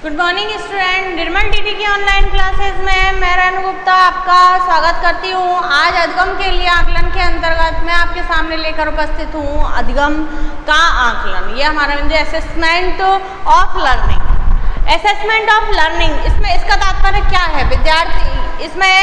Good morning student, निर्मल TT की online classes में मैं रेणु गुप्ता आपका स्वागत करती हूँ। आज अधिगम के लिए आकलन के अंतर्गत मैं आपके सामने लेकर उपस्थित हूँ अधिगम का आकलन। ये हमारा बिंदु assessment of learning. Assessment of learning, इसमें इसका तात्पर्य क्या है विद्यार्थी, इसमें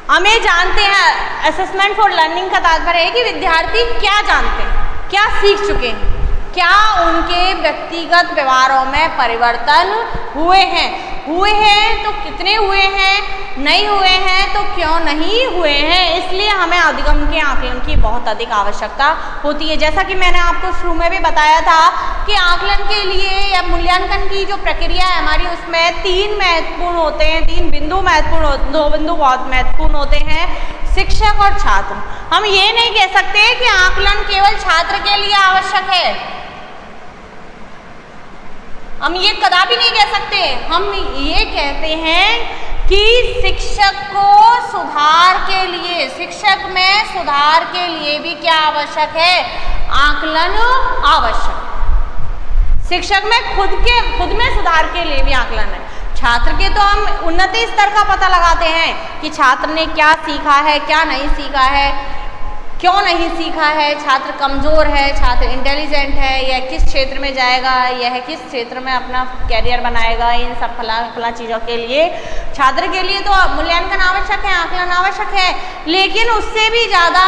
हमें जानते हैं असेसमेंट फॉर लर्निंग का तात्पर्य है कि विद्यार्थी क्या जानते हैं, क्या सीख चुके हैं, क्या उनके व्यक्तिगत व्यवहारों में परिवर्तन हुए हैं तो कितने हुए हैं, नहीं हुए हैं तो क्यों नहीं हुए हैं। इसलिए हमें अधिगम के आकलन की बहुत अधिक आवश्यकता होती है। जैसा कि मैंने आपको शुरू में भी बताया था कि आकलन के लिए या मूल्यांकन की जो प्रक्रिया है हमारी, उसमें तीन महत्वपूर्ण होते हैं, तीन बिंदु महत्वपूर्ण, दो बिंदु बहुत महत्वपूर्ण होते हैं, शिक्षक और छात्र। हम ये नहीं कह सकते कि आकलन केवल छात्र के लिए आवश्यक है, हम ये कदापि नहीं कह सकते। हम ये कहते हैं कि शिक्षक को सुधार के लिए, शिक्षक में सुधार के लिए भी क्या आवश्यक है, आकलन आवश्यक। शिक्षक में खुद में सुधार के लिए भी आकलन है। छात्र के तो हम उन्नति स्तर का पता लगाते हैं कि छात्र ने क्या सीखा है, क्या नहीं सीखा है, क्यों नहीं सीखा है, छात्र कमज़ोर है, छात्र इंटेलिजेंट है, यह किस क्षेत्र में जाएगा, यह किस क्षेत्र में अपना कैरियर बनाएगा। इन सब फला चीज़ों के लिए छात्र के लिए तो मूल्यांकन आवश्यक है, आकलन आवश्यक है, लेकिन उससे भी ज़्यादा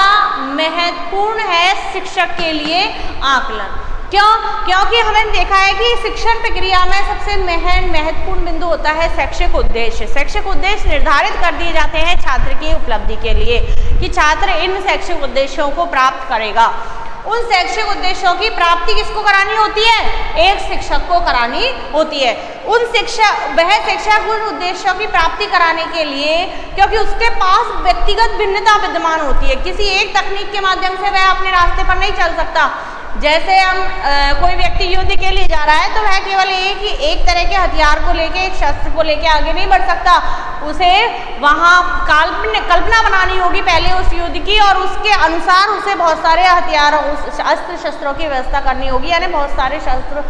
महत्वपूर्ण है शिक्षक के लिए आकलन। क्यों? क्योंकि हमने देखा है कि शिक्षण प्रक्रिया में सबसे महत्वपूर्ण बिंदु होता है शैक्षिक उद्देश्य। शैक्षिक उद्देश्य निर्धारित कर दिए जाते हैं छात्र की उपलब्धि के लिए कि छात्र इन शैक्षिक उद्देश्यों को प्राप्त करेगा। उन शैक्षिक उद्देश्यों की प्राप्ति किसको करानी होती है, एक शिक्षक को करानी होती है। वह शिक्षक उन उद्देश्यों की प्राप्ति कराने के लिए, क्योंकि उसके पास व्यक्तिगत भिन्नता विद्यमान होती है, किसी एक तकनीक के माध्यम से वह अपने रास्ते पर नहीं चल सकता। जैसे हम कोई व्यक्ति युद्ध के लिए जा रहा है तो वह केवल एक तरह के हथियार को लेके, एक शस्त्र को लेके आगे नहीं बढ़ सकता। उसे वहाँ कल्पना बनानी होगी पहले उस युद्ध की, और उसके अनुसार उसे बहुत सारे हथियारों, अस्त्र शस्त्रों की व्यवस्था करनी होगी, यानी बहुत सारे शस्त्र,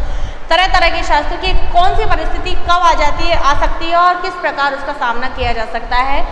तरह तरह के शस्त्र की कौन सी परिस्थिति कब आ सकती है और किस प्रकार उसका सामना किया जा सकता है।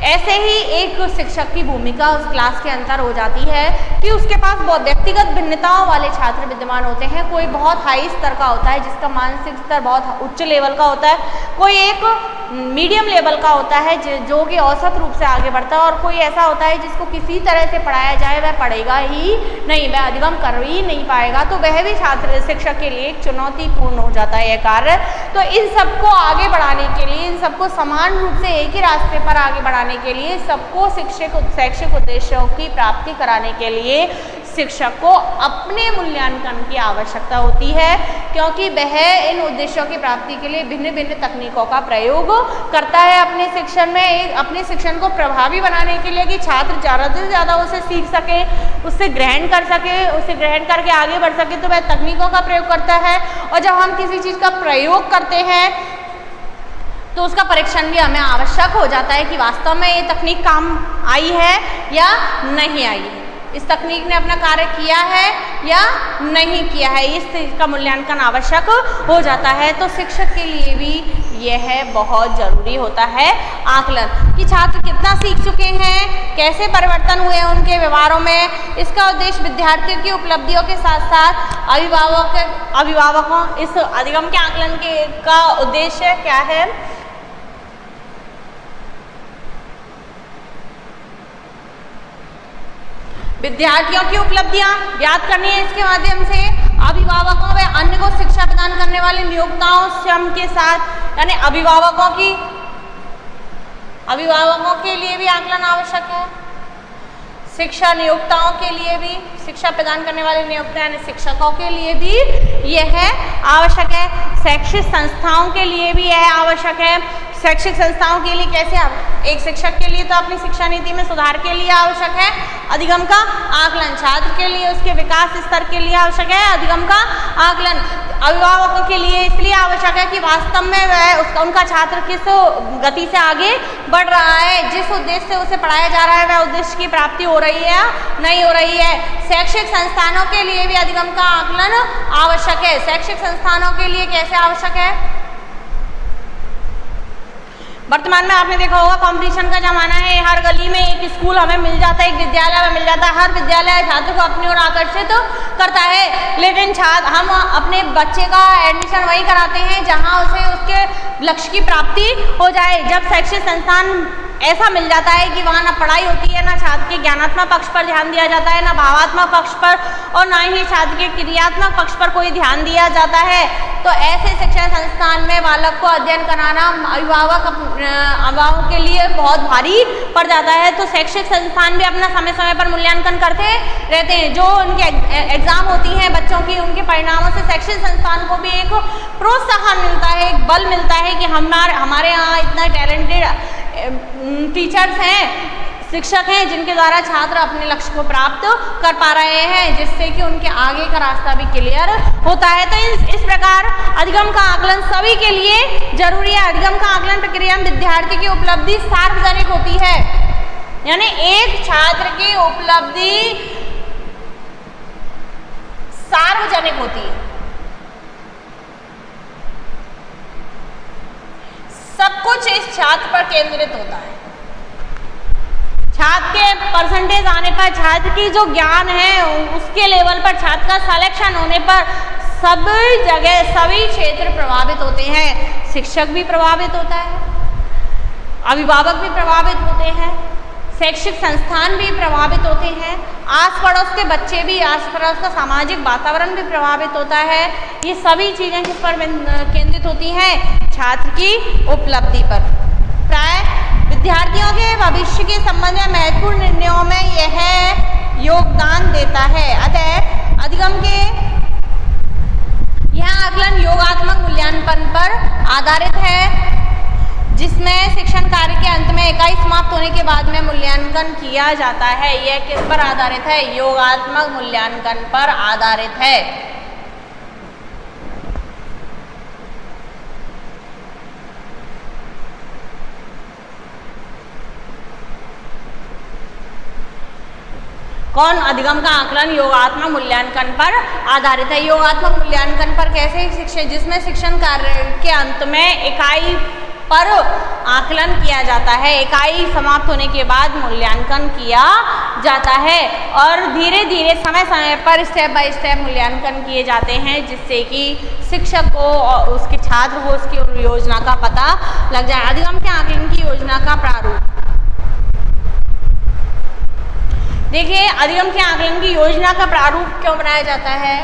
ऐसे ही एक शिक्षक की भूमिका उस क्लास के अंदर हो जाती है कि उसके पास बहुत व्यक्तिगत भिन्नताओं वाले छात्र विद्यमान होते हैं। कोई बहुत हाई स्तर का होता है जिसका मानसिक स्तर बहुत उच्च लेवल का होता है, कोई एक मीडियम लेवल का होता है जो कि औसत रूप से आगे बढ़ता है, और कोई ऐसा होता है जिसको किसी तरह से पढ़ाया जाए वह पढ़ेगा ही नहीं, वह अधिगम कर ही नहीं पाएगा, तो वह भी छात्र शिक्षक के लिए एक चुनौतीपूर्ण हो जाता है यह कार्य। तो इन सबको आगे बढ़ाने के लिए, इन सबको समान रूप से एक ही रास्ते पर आगे बढ़ाने के लिए, सबको शैक्षिक उद्देश्यों की प्राप्ति कराने के लिए शिक्षक को अपने मूल्यांकन की आवश्यकता होती है, क्योंकि वह इन उद्देश्यों की प्राप्ति के लिए भिन्न भिन्न तकनीकों का प्रयोग करता है अपने शिक्षण में, अपने शिक्षण को प्रभावी बनाने के लिए कि छात्र ज़्यादा से ज़्यादा उसे सीख सके, उससे ग्रहण कर सके, उसे ग्रहण करके आगे बढ़ सके, तो वह तकनीकों का प्रयोग करता है। और जब हम किसी चीज़ का प्रयोग करते हैं तो उसका परीक्षण भी हमें आवश्यक हो जाता है कि वास्तव में ये तकनीक काम आई है या नहीं आई है, इस तकनीक ने अपना कार्य किया है या नहीं किया है, इस चीज़ का मूल्यांकन आवश्यक हो जाता है। तो शिक्षक के लिए भी यह बहुत ज़रूरी होता है आकलन कि छात्र कितना सीख चुके हैं, कैसे परिवर्तन हुए हैं उनके व्यवहारों में। इसका उद्देश्य विद्यार्थियों की उपलब्धियों के साथ साथ अभिभावकों इस अधिगम के आकलन का उद्देश्य क्या है, विद्यार्थियों की उपलब्धियां ज्ञात करनी है। इसके माध्यम से अभिभावकों व अन्य को शिक्षा प्रदान करने वाले नियोक्ताओं स्वयं के साथ, यानी अभिभावकों के लिए भी आकलन आवश्यक है, शिक्षा नियोक्ताओं के लिए भी, शिक्षा प्रदान करने वाले नियोक्ता यानी शिक्षकों के लिए भी यह आवश्यक है, शैक्षिक संस्थाओं के लिए भी यह आवश्यक है। शैक्षिक संस्थाओं के लिए कैसे, एक शिक्षक के लिए तो अपनी शिक्षा नीति में सुधार के लिए आवश्यक है अधिगम का आकलन, छात्र के लिए उसके विकास स्तर के लिए आवश्यक है अधिगम का आकलन। अभिभावकों के लिए इसलिए आवश्यक है कि वास्तव में वह उनका छात्र किस गति से आगे बढ़ रहा है, जिस उद्देश्य से उसे पढ़ाया जा रहा है वह उद्देश्य की प्राप्ति हो रही है या नहीं हो रही है। शैक्षिक संस्थानों के लिए भी अधिगम का आकलन आवश्यक है। शैक्षिक संस्थानों के लिए कैसे आवश्यक है? वर्तमान में आपने देखा होगा कंपटीशन का जमाना है, हर गली में एक स्कूल हमें मिल जाता है, एक विद्यालय हमें मिल जाता है, हर विद्यालय छात्र को अपनी ओर आकर्षित करता है, लेकिन हम अपने बच्चे का एडमिशन वही कराते हैं जहां उसे उसके लक्ष्य की प्राप्ति हो जाए। जब शैक्षिक संस्थान ऐसा मिल जाता है कि वहाँ ना पढ़ाई होती है, ना छात्र के ज्ञानात्मक पक्ष पर ध्यान दिया जाता है, ना भावात्मक पक्ष पर, और ना ही छात्र के क्रियात्मक पक्ष पर कोई ध्यान दिया जाता है, तो ऐसे शिक्षण संस्थान में बालक को अध्ययन कराना अभिभावक के लिए बहुत भारी पड़ जाता है। तो शैक्षिक संस्थान भी अपना समय समय पर मूल्यांकन करते रहते हैं। जो उनके एग्जाम होती हैं बच्चों की, उनके परिणामों से शैक्षिक संस्थान को भी एक प्रोत्साहन मिलता है, एक बल मिलता है कि हमारे यहाँ इतना टैलेंटेड टीचर्स हैं, शिक्षक हैं जिनके द्वारा छात्र अपने लक्ष्य को प्राप्त कर पा रहे हैं, जिससे कि उनके आगे का रास्ता भी क्लियर होता है। तो इस प्रकार अधिगम का आकलन सभी के लिए जरूरी है। अधिगम का आकलन प्रक्रिया में विद्यार्थी की उपलब्धि सार्वजनिक होती है, यानी एक छात्र की उपलब्धि सार्वजनिक होती है। सब कुछ इस छात्र पर केंद्रित होता है। छात्र के परसेंटेज आने पर, छात्र की जो ज्ञान है उसके लेवल पर, छात्र का सिलेक्शन होने पर सभी जगह सभी क्षेत्र प्रभावित होते हैं। शिक्षक भी प्रभावित होता है, अभिभावक भी प्रभावित होते हैं, शैक्षिक संस्थान भी प्रभावित होते हैं, आस पड़ोस के बच्चे भी, आस पड़ोस का सामाजिक वातावरण भी प्रभावित होता है। ये सभी चीज़ें किस पर केंद्रित होती हैं? छात्र की उपलब्धि पर। प्राय विद्यार्थियों के भविष्य के संबंध में महत्वपूर्ण निर्णयों में यह योगदान देता है। अतः अधिगम के यह आकलन योगात्मक मूल्यांकन पर आधारित है, जिसमें शिक्षण कार्य के अंत में इकाई समाप्त होने के बाद में मूल्यांकन किया जाता है। यह किस पर आधारित है? योगात्मक मूल्यांकन पर आधारित है। कौन? अधिगम का आकलन योगात्मक मूल्यांकन पर आधारित है। योगात्मक मूल्यांकन पर कैसे? शिक्षण, जिसमें शिक्षण कार्य के अंत में इकाई पर आकलन किया जाता है, इकाई समाप्त होने के बाद मूल्यांकन किया जाता है, और धीरे धीरे समय समय पर स्टेप बाय स्टेप मूल्यांकन किए जाते हैं, जिससे कि शिक्षक को और उसके छात्र को उसकी योजना का पता लग जाए। अधिगम के आकलन की योजना का प्रारूप देखिए। अधिगम के आकलन की योजना का प्रारूप क्यों बनाया जाता है,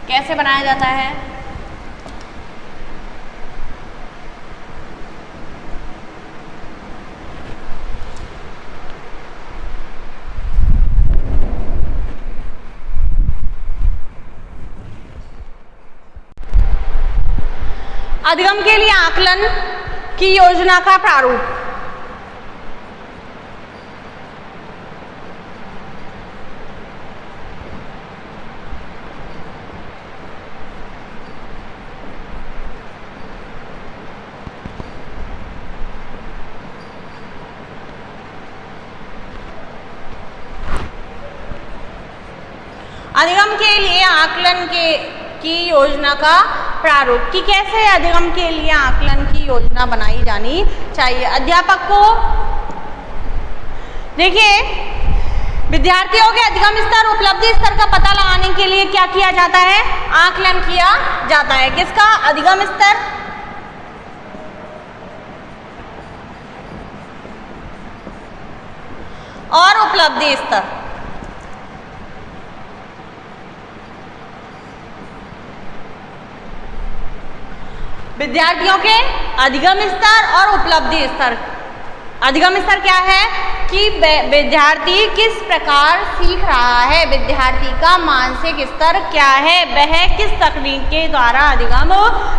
कैसे बनाया जाता है? अधिगम के लिए आकलन की योजना का प्रारूप अधिगम के लिए आकलन की योजना का प्रारूप कि कैसे अधिगम के लिए आकलन की योजना बनाई जानी चाहिए। अध्यापक को देखिए, विद्यार्थियों के अधिगम स्तर, उपलब्धि स्तर का पता लगाने के लिए क्या किया जाता है? आकलन किया जाता है। किसका? अधिगम स्तर और उपलब्धि स्तर। विद्यार्थियों के अधिगम स्तर और उपलब्धि स्तर। अधिगम स्तर क्या है कि विद्यार्थी किस प्रकार सीख रहा है, विद्यार्थी का मानसिक स्तर क्या है, वह किस तकनीक के द्वारा अधिगम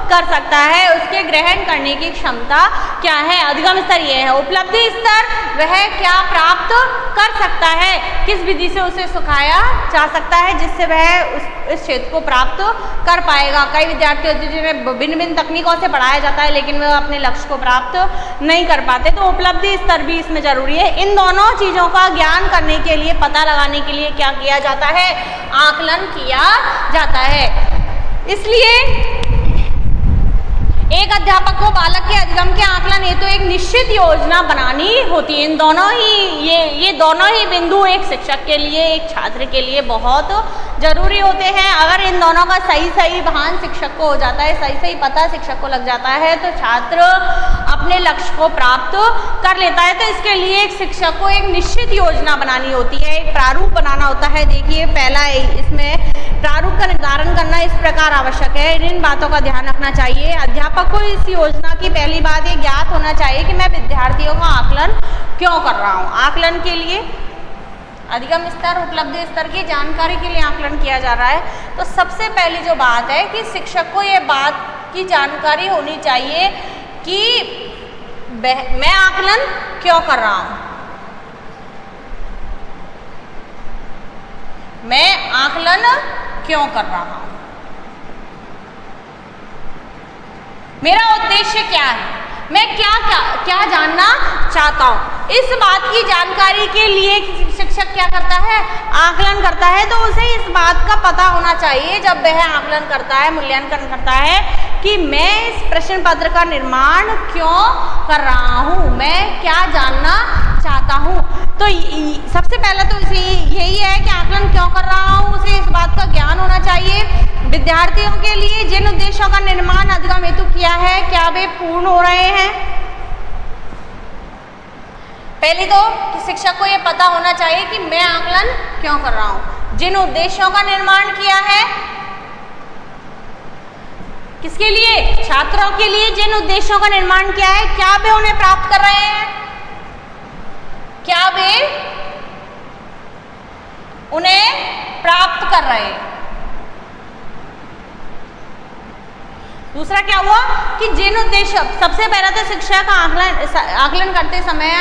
कर सकता है, उसके ग्रहण करने की क्षमता क्या है। अधिगम स्तर यह है। उपलब्धि स्तर, वह क्या प्राप्त कर सकता है, किस विधि से उसे सिखाया जा सकता है जिससे वह इस क्षेत्र को प्राप्त कर पाएगा। कई विद्यार्थी होते हैं जिन्हें भिन्न भिन्न तकनीकों से पढ़ाया जाता है लेकिन वह अपने लक्ष्य को प्राप्त नहीं कर पाते, तो उपलब्धि स्तर भी इसमें जरूरी है। इन दोनों चीज़ों का ज्ञान करने के लिए, पता लगाने के लिए क्या किया जाता है, आकलन किया जाता है। इसलिए एक अध्यापक को बालक के अधिगम के आकलन हेतु एक निश्चित योजना बनानी होती है। इन दोनों ही ये दोनों ही बिंदु एक शिक्षक के लिए, एक छात्र के लिए बहुत जरूरी होते हैं। अगर इन दोनों का सही भान शिक्षक को हो जाता है, सही पता शिक्षक को लग जाता है, तो छात्र अपने लक्ष्य को प्राप्त कर लेता है। तो इसके लिए एक शिक्षक को एक निश्चित योजना बनानी होती है, एक प्रारूप बनाना होता है। देखिए पहला इसमें प्रारूप का निर्धारण करना इस प्रकार आवश्यक है। इन बातों का ध्यान रखना चाहिए। अध्यापक को इस योजना की पहली बात ये ज्ञात होना चाहिए कि मैं विद्यार्थियों का आकलन क्यों कर रहा हूँ। आकलन के लिए अधिगम स्तर, उपलब्धि स्तर की जानकारी के लिए आकलन किया जा रहा है। तो सबसे पहली जो बात है कि शिक्षक को ये बात की जानकारी होनी चाहिए कि मैं आकलन क्यों कर रहा हूँ, मैं आकलन क्यों कर रहा हूँ, मेरा उद्देश्य क्या है, मैं क्या जानना चाहता हूँ। इस बात की जानकारी के लिए शिक्षक क्या करता है, आकलन करता है। तो उसे इस बात का पता होना चाहिए जब वह आकलन करता है, मूल्यांकन करता है, कि मैं इस प्रश्न पत्र का निर्माण क्यों कर रहा हूँ, मैं क्या जानना चाहता हूँ। तो सबसे पहले तो इसे यही है कि आकलन क्यों कर रहा हूँ, उसे इस बात का ज्ञान होना चाहिए। विद्यार्थियों के लिए जिन उद्देश्यों का निर्माण अधिगम हेतु किया है, क्या वे पूर्ण हो रहे हैं। पहले तो कि शिक्षक को यह पता होना चाहिए कि मैं आकलन क्यों कर रहा हूँ। जिन उद्देश्यों का निर्माण किया है, किसके लिए, छात्रों के लिए जिन उद्देश्यों का निर्माण किया है, क्या वे उन्हें प्राप्त कर रहे हैं, क्या वे उन्हें प्राप्त कर रहे हैं। दूसरा क्या हुआ कि जिन उद्देश्य, सबसे पहला तो शिक्षक आकलन करते समय,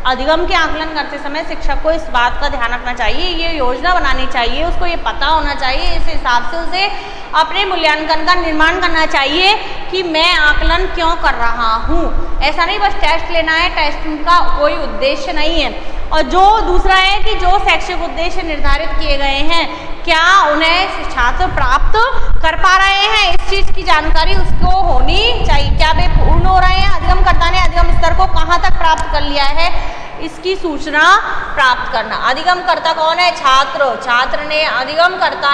अधिगम के आकलन करते समय शिक्षक को इस बात का ध्यान रखना चाहिए, ये योजना बनानी चाहिए, उसको ये पता होना चाहिए, इस हिसाब से उसे अपने मूल्यांकन का निर्माण करना चाहिए कि मैं आकलन क्यों कर रहा हूँ। ऐसा नहीं बस टेस्ट लेना है, टेस्ट का कोई उद्देश्य नहीं है। और जो दूसरा है कि जो शैक्षिक उद्देश्य निर्धारित किए गए हैं, क्या उन्हें छात्र प्राप्त कर पा रहे हैं, इस चीज़ की जानकारी उसको होनी चाहिए। क्या वे पूर्ण हो रहे हैं, अधिगमकर्ता ने अधिगम स्तर को कहाँ तक प्राप्त कर लिया है, इसकी सूचना प्राप्त करना। अधिगमकर्ता कौन है, छात्र। छात्र ने, अधिगमकर्ता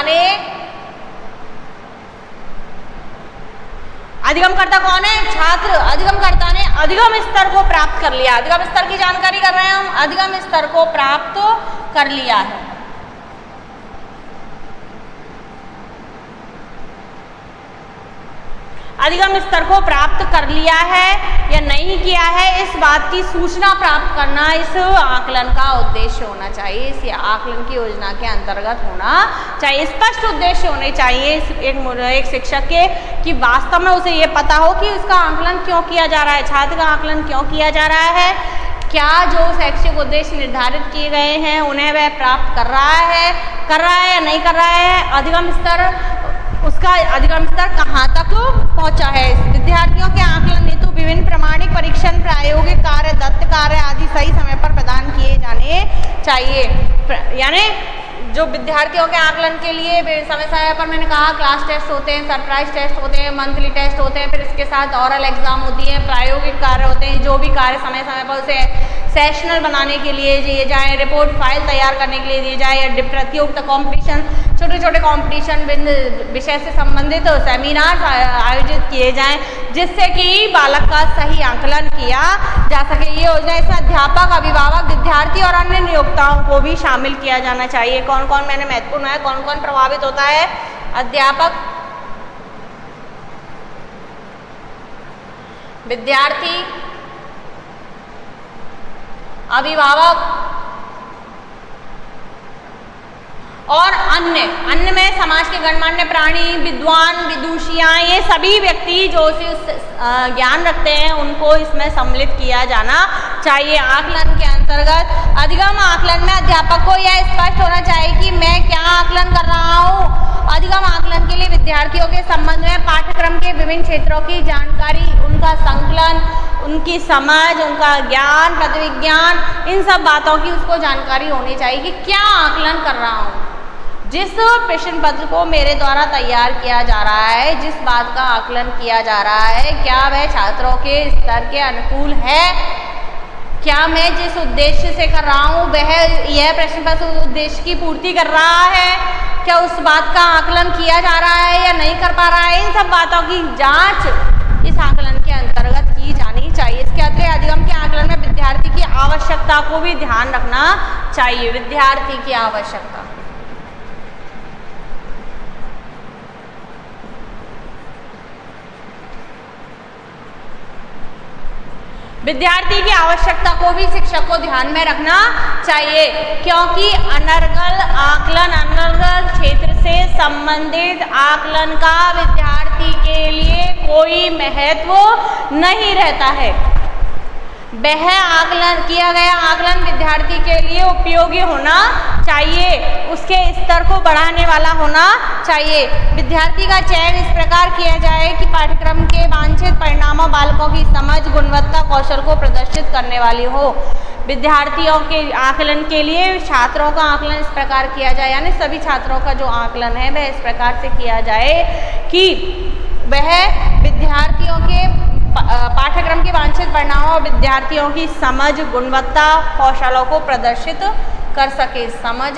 कौन है, छात्र। अधिगमकर्ता ने अधिगम स्तर को प्राप्त कर लिया। अधिगम स्तर की जानकारी कर रहे हैं हम, अधिगम स्तर को प्राप्त कर लिया है। अधिगम स्तर को प्राप्त कर लिया है या नहीं किया है, इस बात की सूचना प्राप्त करना इस आकलन का उद्देश्य होना चाहिए, इस आकलन की योजना के अंतर्गत होना चाहिए। स्पष्ट उद्देश्य होने चाहिए एक शिक्षक के, कि वास्तव में उसे ये पता हो कि इसका आकलन क्यों किया जा रहा है, छात्र का आकलन क्यों किया जा रहा है, क्या जो शैक्षिक उद्देश्य निर्धारित किए गए हैं उन्हें वह प्राप्त कर रहा है या नहीं कर रहा है। अधिगम स्तर, उसका अधिगम स्तर कहाँ तक पहुँचा है। विद्यार्थियों के आकलन हेतु विभिन्न प्रमाणिक परीक्षण, प्रायोगिक कार्य, दत्त कार्य आदि सही समय पर प्रदान किए जाने चाहिए। यानी जो विद्यार्थियों के आकलन के लिए समय समय पर, मैंने कहा, क्लास टेस्ट होते हैं, सरप्राइज टेस्ट होते हैं, मंथली टेस्ट होते हैं, फिर इसके साथ ऑरल एग्जाम होती है, प्रायोगिक कार्य होते हैं। जो भी कार्य समय समय पर उसे सेशनल बनाने के लिए दिए जाए, रिपोर्ट फाइल तैयार करने के लिए दिए जाए, या प्रतियोगिता कॉम्पिटिशन, छोटे छोटे कॉम्पिटिशन, विषय से संबंधित सेमिनार आयोजित किए जाएं, जिससे कि बालक का सही आकलन किया जा सके। ये योजना, इसमें अध्यापक, अभिभावक, विद्यार्थी और अन्य नियोक्ताओं को भी शामिल किया जाना चाहिए। कौन कौन, मैंने महत्वपूर्ण है, कौन कौन प्रभावित होता है, अध्यापक, विद्यार्थी, अभिभावक और अन्य में समाज के गणमान्य प्राणी, विद्वान, विदुषियाँ, ये सभी व्यक्ति जो ज्ञान रखते हैं उनको इसमें सम्मिलित किया जाना चाहिए। आकलन के अंतर्गत अधिगम आकलन में अध्यापक को यह स्पष्ट होना चाहिए कि मैं क्या आकलन कर रहा हूँ। अधिगम आकलन के लिए विद्यार्थियों के संबंध में पाठ्यक्रम के विभिन्न क्षेत्रों की जानकारी, उनका संकलन, उनकी समझ, उनका ज्ञान, पदविज्ञान, इन सब बातों की उसको जानकारी होनी चाहिए कि क्या आकलन कर रहा हूँ। जिस प्रश्न पत्र को मेरे द्वारा तैयार किया जा रहा है, जिस बात का आकलन किया जा रहा है, क्या वह छात्रों के स्तर के अनुकूल है, क्या मैं जिस उद्देश्य से कर रहा हूँ वह यह प्रश्न पत्र उद्देश्य की पूर्ति कर रहा है, क्या उस बात का आकलन किया जा रहा है या नहीं कर पा रहा है। इन सब बातों की जांच इस आकलन के अंतर्गत की जानी चाहिए। इसके अतिरिक्त अधिगम के आकलन में विद्यार्थी की आवश्यकता को भी ध्यान रखना चाहिए। विद्यार्थी की आवश्यकता, विद्यार्थी की आवश्यकता को भी शिक्षक को ध्यान में रखना चाहिए, क्योंकि अनर्गल आकलन, अनर्गल क्षेत्र से संबंधित आकलन का विद्यार्थी के लिए कोई महत्व नहीं रहता है। वह आकलन किया गया आकलन विद्यार्थी के लिए उपयोगी होना चाहिए, उसके स्तर को बढ़ाने वाला होना चाहिए। विद्यार्थी का चयन इस प्रकार किया जाए कि पाठ्यक्रम के वांछित परिणामों, बालकों की समझ, गुणवत्ता, कौशल को प्रदर्शित करने वाली हो। विद्यार्थियों के आकलन के लिए छात्रों का आकलन इस प्रकार किया जाए, यानी सभी छात्रों का जो आकलन है वह इस प्रकार से किया जाए कि वह विद्यार्थियों के पाठ्यक्रम के वांछित परिणामों और विद्यार्थियों की समझ, गुणवत्ता, कौशलों को प्रदर्शित कर सके। समझ,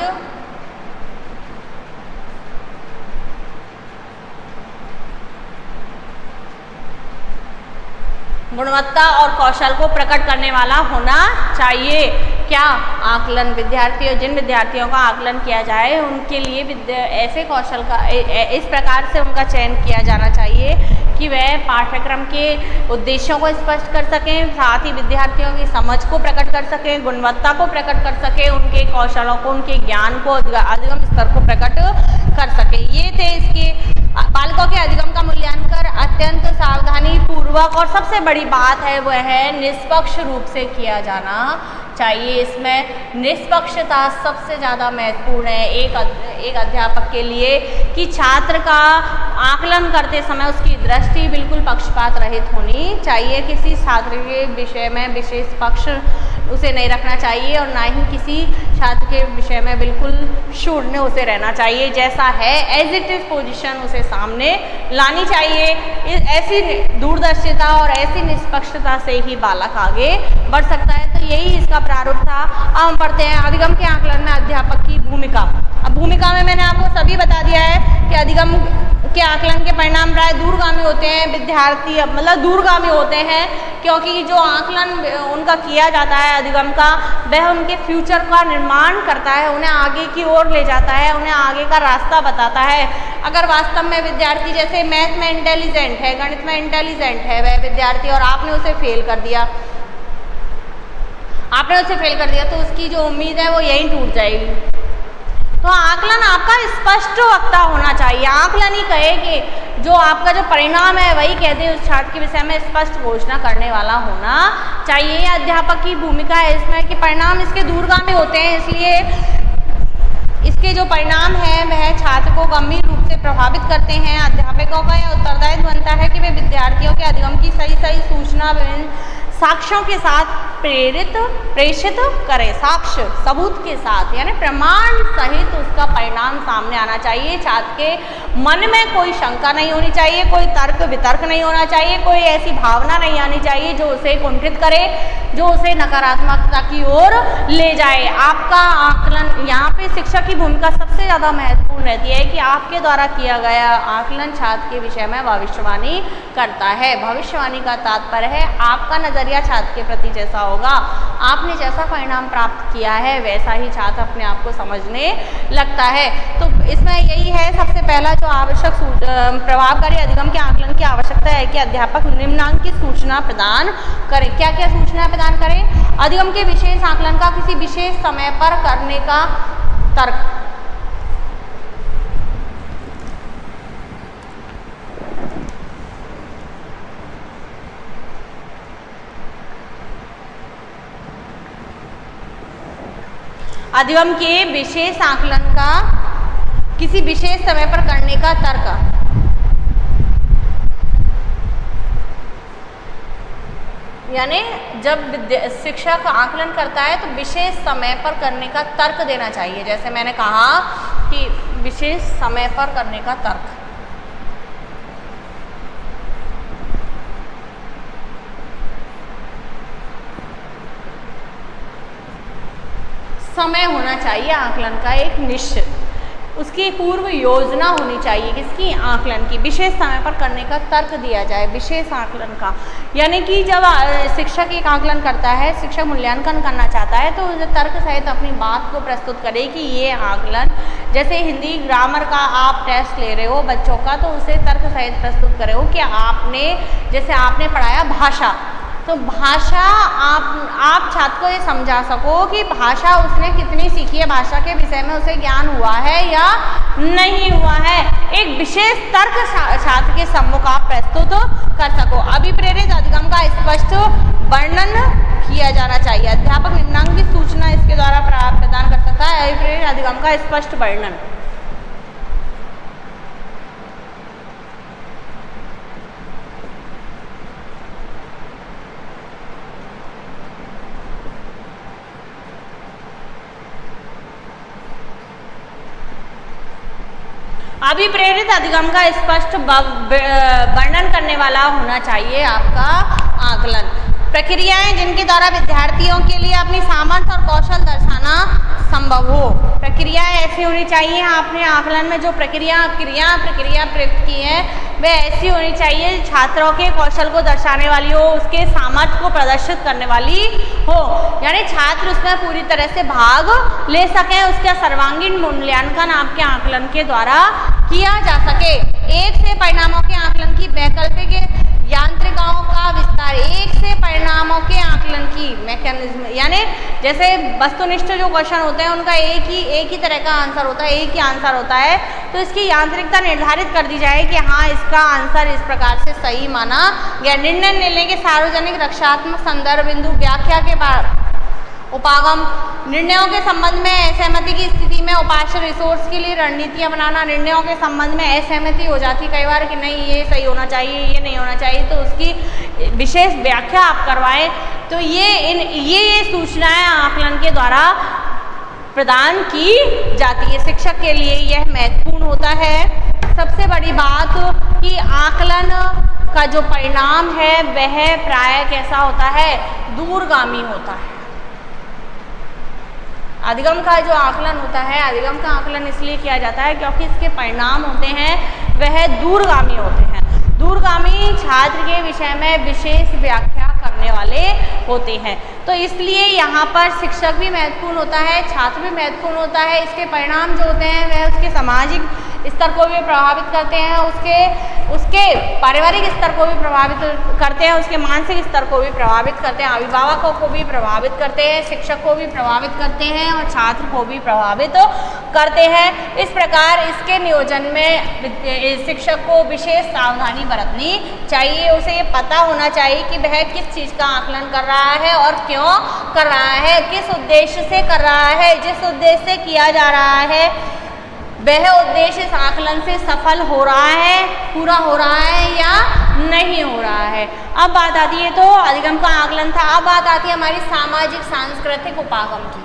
गुणवत्ता और कौशल को प्रकट करने वाला होना चाहिए। क्या आकलन विद्यार्थियों, जिन विद्यार्थियों का आकलन किया जाए उनके लिए ऐसे कौशल का इस प्रकार से उनका चयन किया जाना चाहिए कि वह पाठ्यक्रम के उद्देश्यों को स्पष्ट कर सकें, साथ ही विद्यार्थियों की समझ को प्रकट कर सकें, गुणवत्ता को प्रकट कर सकें, उनके कौशलों को, उनके ज्ञान को, अधिगम स्तर को प्रकट कर सकें। ये थे इसके बालकों के अधिगम का मूल्यांकन अत्यंत सावधानी पूर्वक, और सबसे बड़ी बात है वह है निष्पक्ष रूप से किया जाना चाहिए। इसमें निष्पक्षता सबसे ज़्यादा महत्वपूर्ण है एक अध्यापक के लिए, कि छात्र का आकलन करते समय उसकी दृष्टि बिल्कुल पक्षपात रहित होनी चाहिए। किसी छात्र के विषय में विशेष पक्ष उसे नहीं रखना चाहिए और ना ही किसी छात्र के विषय में बिल्कुल शून्य उसे रहना चाहिए। जैसा है एज इट इज पोजीशन उसे सामने लानी चाहिए। ऐसी दूरदर्शिता और ऐसी निष्पक्षता से ही बालक आगे बढ़ सकता है। तो यही इसका प्रारूप था। अब हम पढ़ते हैं अधिगम के आकलन में अध्यापक की भूमिका। अब भूमिका में मैंने आपको सभी बता दिया है कि अधिगम के आकलन के परिणाम प्राय दूरगामी होते हैं। विद्यार्थी मतलब दूरगामी होते हैं, क्योंकि जो आकलन उनका किया जाता है अधिगम का, वह उनके फ्यूचर का निर्माण करता है, उन्हें आगे की ओर ले जाता है, उन्हें आगे का रास्ता बताता है। अगर वास्तव में विद्यार्थी जैसे मैथ में इंटेलिजेंट है, गणित में इंटेलिजेंट है वह विद्यार्थी, और आपने उसे फेल कर दिया, तो उसकी जो उम्मीद है वो यहीं टूट जाएगी। तो आकलन आपका स्पष्ट वक्ता होना चाहिए। आकलन ही कहे कि जो आपका जो परिणाम है वही कहते उस छात्र के विषय में स्पष्ट घोषणा करने वाला होना चाहिए। यह अध्यापक की भूमिका है इसमें कि परिणाम इसके दूरगामी होते हैं, इसलिए इसके जो परिणाम हैं वह छात्र को गंभीर रूप से प्रभावित करते हैं। अध्यापकों का यह उत्तरदायित्व बनता है कि वे विद्यार्थियों के अधिगम की सही सूचना साक्ष्यों के साथ प्रेषित करें। साक्ष्य सबूत के साथ, यानी प्रमाण सहित उसका परिणाम सामने आना चाहिए। छात्र के मन में कोई शंका नहीं होनी चाहिए, कोई तर्क वितर्क नहीं होना चाहिए, कोई ऐसी भावना नहीं आनी चाहिए जो उसे कुंठित करे, जो उसे नकारात्मकता की ओर ले जाए। आपका आकलन, यहाँ पे शिक्षक की भूमिका सबसे ज़्यादा महत्वपूर्ण रहती है कि आपके द्वारा किया गया आकलन छात्र के विषय में भविष्यवाणी करता है। भविष्यवाणी का तात्पर्य है आपका नजरिया छात्र के प्रति जैसा होगा, आपने जैसा परिणाम प्राप्त किया है वैसा ही छात्र अपने आप को समझने लगता है। तो इसमें यही है सबसे पहला जो आवश्यक प्रभावकारी अधिगम के आकलन की आवश्यकता है कि अध्यापक निम्नांकित सूचना प्रदान करें। क्या क्या सूचना प्रदान करें? अधिगम के विशेष आकलन का किसी विशेष समय पर करने का तर्क, अधिगम के विशेष आकलन का किसी विशेष समय पर करने का तर्क, यानी जब शिक्षक आकलन करता है तो विशेष समय पर करने का तर्क देना चाहिए। जैसे मैंने कहा कि विशेष समय पर करने का तर्क, समय होना चाहिए आकलन का एक निश्चित, उसकी पूर्व योजना होनी चाहिए किसकी? आकलन की। विशेष समय पर करने का तर्क दिया जाए विशेष आकलन का, यानी कि जब शिक्षक एक आकलन करता है, शिक्षक मूल्यांकन करना चाहता है तो उसे तर्क सहित अपनी बात को प्रस्तुत करे कि ये आकलन, जैसे हिंदी ग्रामर का आप टेस्ट ले रहे हो बच्चों का, तो उसे तर्क सहित प्रस्तुत करे हो कि आपने, जैसे आपने पढ़ाया भाषा, तो भाषा आप छात्र को ये समझा सको कि भाषा उसने कितनी सीखी है, भाषा के विषय में उसे ज्ञान हुआ है या नहीं हुआ है। एक विशेष तर्क छात्र के सम्मुख आप प्रस्तुत कर सको। अभिप्रेरित अधिगम का स्पष्ट वर्णन किया जाना चाहिए। अध्यापक निम्नांकित सूचना इसके द्वारा प्रदान कर सकता है। अभिप्रेरित अधिगम का स्पष्ट वर्णन, अभिप्रेरित अधिगम का स्पष्ट वर्णन करने वाला होना चाहिए आपका आकलन। प्रक्रियाएं जिनके द्वारा विद्यार्थियों के लिए अपनी सामर्थ्य और कौशल दर्शाना संभव हो। प्रक्रियाएं ऐसी होनी चाहिए, आपने आकलन में जो प्रक्रिया प्रयुक्त की है वह ऐसी होनी चाहिए छात्रों के कौशल को दर्शाने वाली हो, उसके सामर्थ्य को प्रदर्शित करने वाली हो, यानी छात्र उसमें पूरी तरह से भाग ले सकें, उसका सर्वांगीण मूल्यांकन आपके आकलन के द्वारा किया जा सके। एक से परिणामों के आकलन की वैकल्पिक यांत्रिकाओं का विस्तार, एक से परिणामों के आकलन की मैकेनिज्म, यानी जैसे वस्तुनिष्ठ जो क्वेश्चन होते हैं उनका एक ही तरह का आंसर होता है, एक ही आंसर होता है, तो इसकी यांत्रिकता निर्धारित कर दी जाए कि हाँ इसका आंसर इस प्रकार से सही माना गया। निर्णय लेने के सार्वजनिक रक्षात्मक संदर्भ बिंदु, व्याख्या के बाद उपागम, निर्णयों के संबंध में असहमति की स्थिति में उपाश्रय रिसोर्स के लिए रणनीतियां बनाना। निर्णयों के संबंध में असहमति हो जाती कई बार कि नहीं ये सही होना चाहिए, ये नहीं होना चाहिए, तो उसकी विशेष व्याख्या आप करवाएं। तो ये सूचनाएं आकलन के द्वारा प्रदान की जाती है। शिक्षक के लिए यह महत्वपूर्ण होता है। सबसे बड़ी बात कि आकलन का जो परिणाम है वह प्रायः कैसा होता है? दूरगामी होता है। अधिगम का जो आकलन होता है, अधिगम का आकलन इसलिए किया जाता है क्योंकि इसके परिणाम होते हैं वह दूरगामी होते हैं। दूरगामी छात्र के विषय में विशेष व्याख्या करने वाले होते हैं, तो इसलिए यहाँ पर शिक्षक भी महत्वपूर्ण होता है, छात्र भी महत्वपूर्ण होता है। इसके परिणाम जो होते हैं वह उसके सामाजिक स्तर को भी प्रभावित करते हैं, उसके पारिवारिक स्तर को भी प्रभावित करते हैं, उसके मानसिक स्तर को भी प्रभावित करते हैं, अभिभावकों को भी प्रभावित करते हैं, शिक्षक को भी प्रभावित करते हैं और छात्र को भी प्रभावित करते हैं। इस प्रकार इसके नियोजन में शिक्षक को विशेष सावधानी बरतनी चाहिए। उसे ये पता होना चाहिए कि वह किस चीज़ का आकलन कर रहा है और क्यों कर रहा है, किस उद्देश्य से कर रहा है। जिस उद्देश्य से किया जा रहा है वह उद्देश्य इस आकलन से सफल हो रहा है, पूरा हो रहा है या नहीं हो रहा है। अब बात आती है, तो अधिगम का आकलन था, अब बात आती है हमारी सामाजिक सांस्कृतिक उपागम की।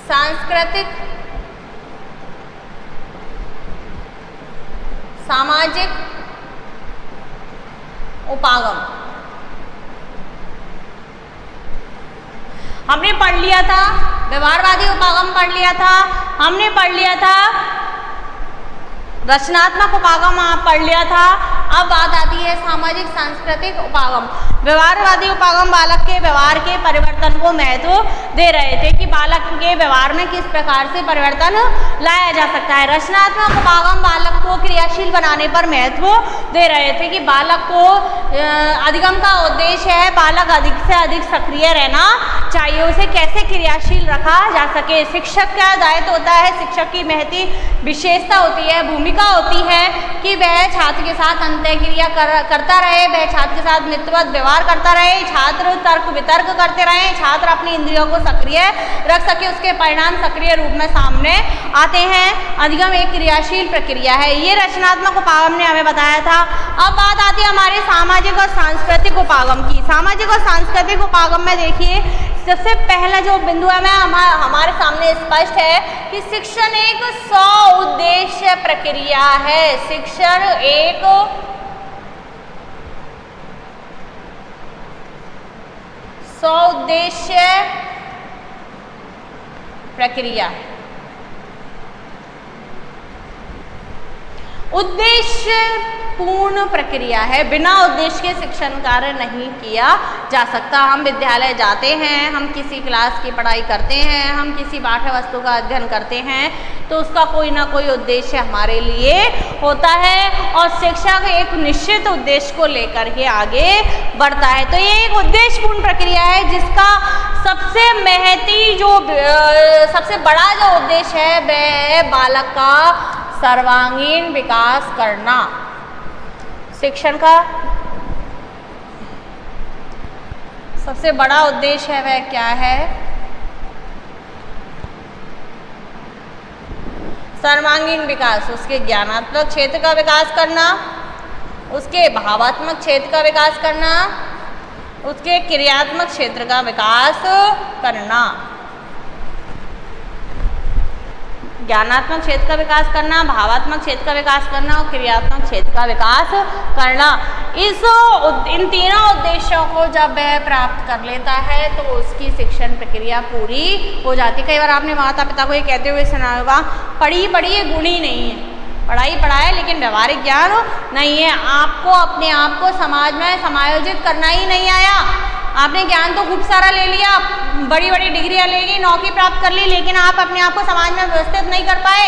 सांस्कृतिक सामाजिक उपागम हमने पढ़ लिया था, व्यवहारवादी उपागम पढ़ लिया था, हमने पढ़ लिया था रचनात्मक उपागम आप पढ़ लिया था, अब बात आती है सामाजिक सांस्कृतिक उपागम। व्यवहारवादी उपागम बालक के व्यवहार के परिवर्तन को महत्व दे रहे थे कि बालक के व्यवहार में किस प्रकार से परिवर्तन लाया जा सकता है। रचनात्मक उपागम बालक को क्रियाशील बनाने पर महत्व दे रहे थे कि बालक को अधिगम का उद्देश्य है बालक अधिक से अधिक सक्रिय रहना चाहिए, उसे कैसे क्रियाशील रखा जा सके। शिक्षक का दायित्व होता है, शिक्षक की महती विशेषता होती है, भूमिका होती है कि वह छात्र के साथ अंतःक्रिया करता रहे, वह छात्र के साथ मित्रवत व्यवहार करता रहे, छात्र तर्क वितर्क करते रहे, छात्र अपनी इंद्रियों को सक्रिय रख सके, उसके परिणाम सक्रिय रूप में सामने आते हैं। अधिगम एक क्रियाशील प्रक्रिया है, ये रचनात्मक उपागम ने हमें बताया था। अब बात आती है हमारे सामाजिक और सांस्कृतिक उपागम की। सामाजिक और सांस्कृतिक उपागम में देखिए सबसे पहला जो बिंदु है हमारे सामने स्पष्ट है कि शिक्षण एक स्व-उद्देश्य प्रक्रिया है। शिक्षण एक स्व-उद्देश्य प्रक्रिया है। उद्देश्य पूर्ण प्रक्रिया है, बिना उद्देश्य के शिक्षण कार्य नहीं किया जा सकता। हम विद्यालय जाते हैं, हम किसी क्लास की पढ़ाई करते हैं, हम किसी पाठ्य वस्तु का अध्ययन करते हैं तो उसका कोई ना कोई उद्देश्य हमारे लिए होता है और शिक्षक एक निश्चित उद्देश्य को लेकर के आगे बढ़ता है। तो ये एक उद्देश्यपूर्ण प्रक्रिया है जिसका सबसे सबसे बड़ा जो उद्देश्य है वह है बालक का सर्वांगीण विकास करना। शिक्षण का सबसे बड़ा उद्देश्य है वह क्या है? सर्वांगीण विकास, उसके ज्ञानात्मक क्षेत्र का विकास करना, उसके भावात्मक क्षेत्र का विकास करना, उसके क्रियात्मक क्षेत्र का विकास करना। ज्ञानात्मक क्षेत्र का विकास करना, भावात्मक क्षेत्र का विकास करना और क्रियात्मक क्षेत्र का विकास करना। इन तीनों उद्देश्यों को जब वह प्राप्त कर लेता है तो उसकी शिक्षण प्रक्रिया पूरी हो जाती है। कई बार आपने माता पिता को ये कहते हुए सुना होगा, पढ़ी ये गुणी नहीं है, पढ़ाई पढ़ाए लेकिन व्यवहारिक ज्ञान नहीं है। आपको अपने आप को समाज में समायोजित करना ही नहीं आया। आपने ज्ञान तो खूब सारा ले लिया, बड़ी बड़ी डिग्रियां ले ली, नौकरी प्राप्त कर ली, लेकिन आप अपने आप को समाज में व्यवस्थित नहीं कर पाए।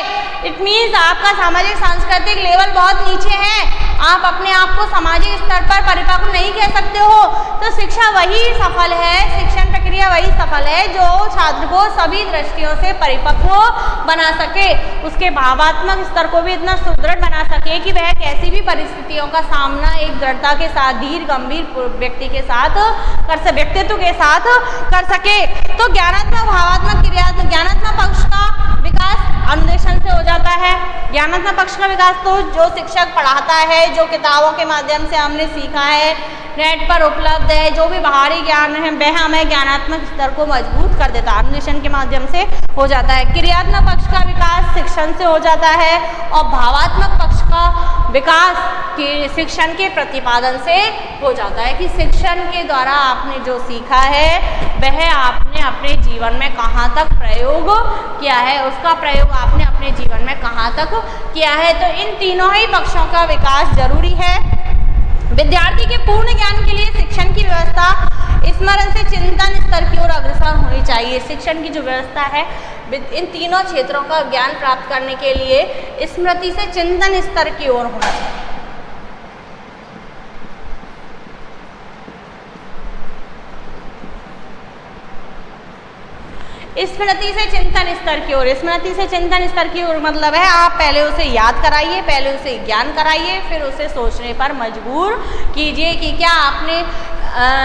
इट मीन्स आपका सामाजिक सांस्कृतिक लेवल बहुत नीचे है, आप अपने आप को सामाजिक स्तर पर परिपक्व नहीं कह सकते हो। तो शिक्षा वही सफल है, शिक्षण प्रक्रिया वही सफल है जो छात्र को सभी दृष्टियों से परिपक्व बना सके, उसके भावात्मक स्तर को भी इतना सुदृढ़ बना सके कि वह कैसी भी परिस्थितियों का सामना एक दृढ़ता के साथ, धीर गंभीर व्यक्तित्व के साथ कर सके। तो ज्ञानात्मक, भावात्मक, क्रियात्मक, ज्ञानात्मक पक्ष का विकास अनुदेशन से हो जाता है। ज्ञानात्मक पक्ष का विकास तो जो शिक्षक पढ़ाता है, जो किताबों के माध्यम से हमने सीखा है, नेट पर उपलब्ध है, जो भी बाहरी ज्ञान है वह हमें ज्ञानात्मक स्तर को मजबूत कर देता है, अनुदेशन के माध्यम से हो जाता है। क्रियात्मक पक्ष का विकास शिक्षण से हो जाता है और भावात्मक पक्ष का विकास शिक्षण के प्रतिपादन से हो जाता है कि शिक्षण के द्वारा आपने जो सीखा है वह आपने अपने जीवन में कहाँ तक प्रयोग किया है, उसका प्रयोग आपने अपने जीवन में कहाँ तक किया है। तो इन तीनों ही पक्षों का विकास जरूरी है। विद्यार्थी के पूर्ण ज्ञान के लिए शिक्षण की व्यवस्था स्मरण से चिंतन स्तर की ओर अग्रसर होनी चाहिए। शिक्षण की जो व्यवस्था है इन तीनों क्षेत्रों का ज्ञान प्राप्त करने के लिए स्मृति से चिंतन स्तर की ओर होना चाहिए। स्मृति से चिंतन स्तर की ओर, स्मृति से चिंतन स्तर की ओर मतलब है आप पहले उसे याद कराइए, पहले उसे ज्ञान कराइए, फिर उसे सोचने पर मजबूर कीजिए कि क्या आपने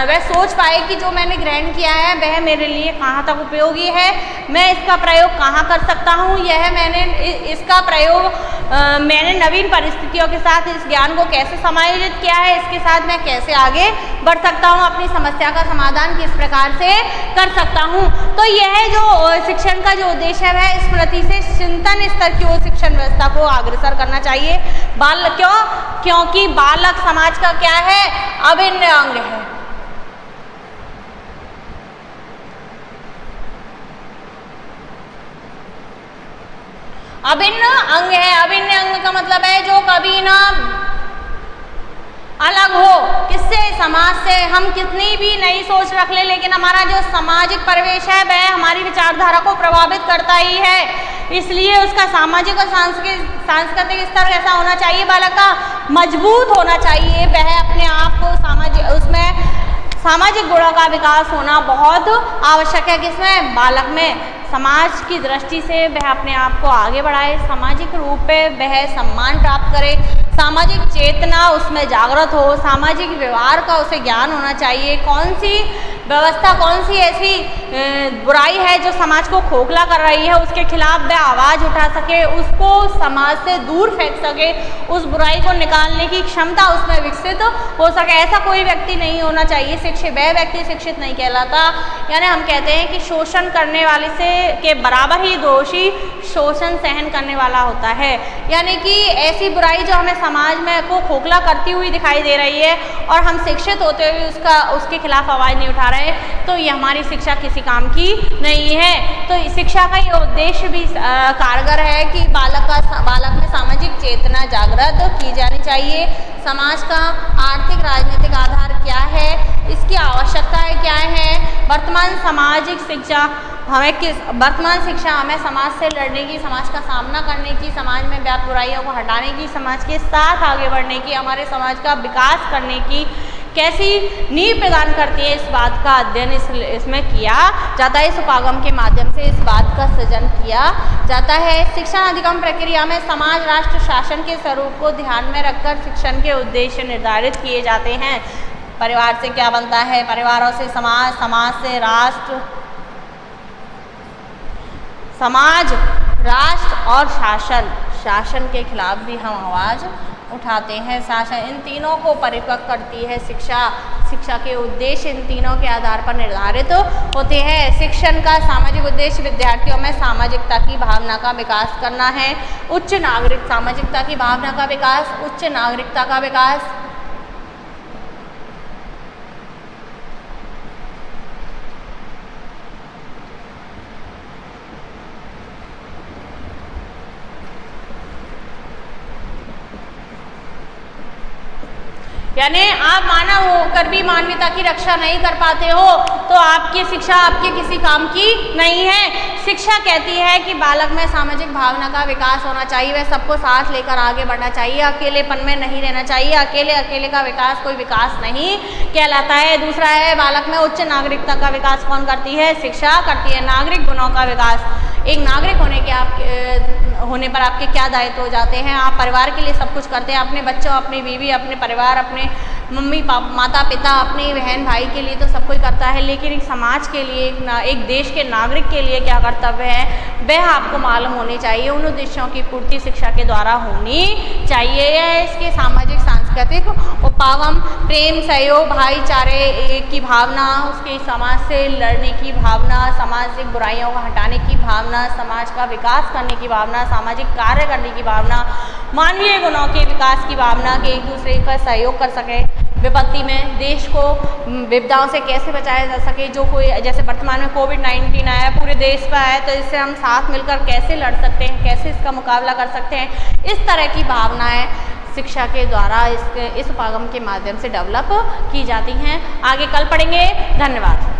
वह सोच पाए कि जो मैंने ग्रहण किया है वह मेरे लिए कहाँ तक उपयोगी है, मैं इसका प्रयोग कहाँ कर सकता हूँ, इसका प्रयोग मैंने नवीन परिस्थितियों के साथ इस ज्ञान को कैसे समायोजित किया है, इसके साथ मैं कैसे आगे बढ़ सकता हूँ, अपनी समस्या का समाधान किस प्रकार से कर सकता हूँ। तो यह जो शिक्षण का जो उद्देश्य है वह स्मृति से चिंतन स्तर की ओर शिक्षण व्यवस्था को अग्रसर करना चाहिए। क्योंकि बालक समाज का क्या है, अभिन्न अंग है। अभिन्न अंग है, अभिन्न अंग का मतलब है जो कभी ना अलग हो, किससे, समाज से। हम कितनी भी नई सोच रख ले, लेकिन हमारा जो सामाजिक परिवेश है वह हमारी विचारधारा को प्रभावित करता ही है। इसलिए उसका सामाजिक और सांस्कृतिक स्तर ऐसा होना चाहिए, बालक का मजबूत होना चाहिए। वह अपने आप को सामाजिक गुणों का विकास होना बहुत आवश्यक है। किसमें, बालक में। समाज की दृष्टि से वह अपने आप को आगे बढ़ाए, सामाजिक रूप पे वह सम्मान प्राप्त करे, सामाजिक चेतना उसमें जागृत हो, सामाजिक व्यवहार का उसे ज्ञान होना चाहिए। कौन सी व्यवस्था, कौन सी ऐसी बुराई है जो समाज को खोखला कर रही है, उसके खिलाफ वह आवाज़ उठा सके, उसको समाज से दूर फेंक सके, उस बुराई को निकालने की क्षमता उसमें विकसित हो सके। ऐसा कोई व्यक्ति नहीं होना चाहिए शिक्षित, वह व्यक्ति शिक्षित नहीं कहलाता। यानी हम कहते हैं कि शोषण करने वाले से के बराबर ही दोषी शोषण सहन करने वाला होता है। यानी कि ऐसी बुराई जो हमें समाज में को खोखला करती हुई दिखाई दे रही है और हम शिक्षित होते हुए उसके खिलाफ आवाज़ नहीं उठा रहे, तो ये हमारी शिक्षा किसी काम की नहीं है। तो शिक्षा का ये उद्देश्य भी कारगर है कि बालक में सामाजिक चेतना जागृत की जानी चाहिए। समाज का आर्थिक राजनीतिक आधार क्या है, इसकी आवश्यकताएं क्या हैं, वर्तमान शिक्षा हमें समाज से लड़ने की, समाज का सामना करने की, समाज में व्याप्त बुराइयों को हटाने की, समाज के साथ आगे बढ़ने की, हमारे समाज का विकास करने की कैसी नींव प्रदान करती है, इस बात का अध्ययन इसमें किया जाता है। इस उपागम के माध्यम से इस बात का सृजन किया जाता है। शिक्षण अधिगम प्रक्रिया में समाज राष्ट्र शासन के स्वरूप को ध्यान में रखकर शिक्षण के उद्देश्य निर्धारित किए जाते हैं। परिवार से क्या बनता है, परिवारों से समाज, समाज से राष्ट्र, समाज, राष्ट्र और शासन के खिलाफ भी हम आवाज़ उठाते हैं। शासन इन तीनों को परिपक्व करती है शिक्षा के उद्देश्य इन तीनों के आधार पर निर्धारित होते हैं। शिक्षण का सामाजिक उद्देश्य विद्यार्थियों में सामाजिकता की भावना का विकास करना है। सामाजिकता की भावना का विकास, उच्च नागरिकता का विकास, यानी आप मानव होकर भी मानवता की रक्षा नहीं कर पाते हो तो आपकी शिक्षा आपके किसी काम की नहीं है। शिक्षा कहती है कि बालक में सामाजिक भावना का विकास होना चाहिए, वह सबको साथ लेकर आगे बढ़ना चाहिए, अकेलेपन में नहीं रहना चाहिए। अकेले का विकास कोई विकास नहीं कहलाता है। दूसरा है, बालक में उच्च नागरिकता का विकास कौन करती है, शिक्षा करती है। नागरिक गुणों का विकास, एक नागरिक होने पर आपके क्या दायित्व हो जाते हैं। आप परिवार के लिए सब कुछ करते हैं, अपने बच्चों, अपनी बीवी, अपने परिवार, अपने मम्मी पापा, माता पिता, अपनी बहन भाई के लिए तो सब कुछ करता है, लेकिन एक समाज के लिए, एक देश के नागरिक के लिए क्या कर्तव्य है वह आपको मालूम होनी चाहिए। उन उद्देश्यों की पूर्ति शिक्षा के द्वारा होनी चाहिए। यह इसके सामाजिक सांस्कृतिक उपागम, प्रेम, सहयोग, भाईचारे की भावना, उसके समाज से लड़ने की भावना, सामाजिक बुराइयों को हटाने की भावना, समाज का विकास करने की भावना, सामाजिक कार्य करने की भावना, मानवीय गुणों के विकास की भावना कि एक दूसरे का सहयोग कर सके, विपत्ति में देश को विपदाओं से कैसे बचाया जा सके। जो कोई जैसे वर्तमान में कोविड-19 आया, पूरे देश पर आया, तो इससे हम साथ मिलकर कैसे लड़ सकते हैं, कैसे इसका मुकाबला कर सकते हैं, इस तरह की भावनाएं शिक्षा के द्वारा इस उपागम के माध्यम से डेवलप की जाती हैं। आगे कल पढ़ेंगे। धन्यवाद।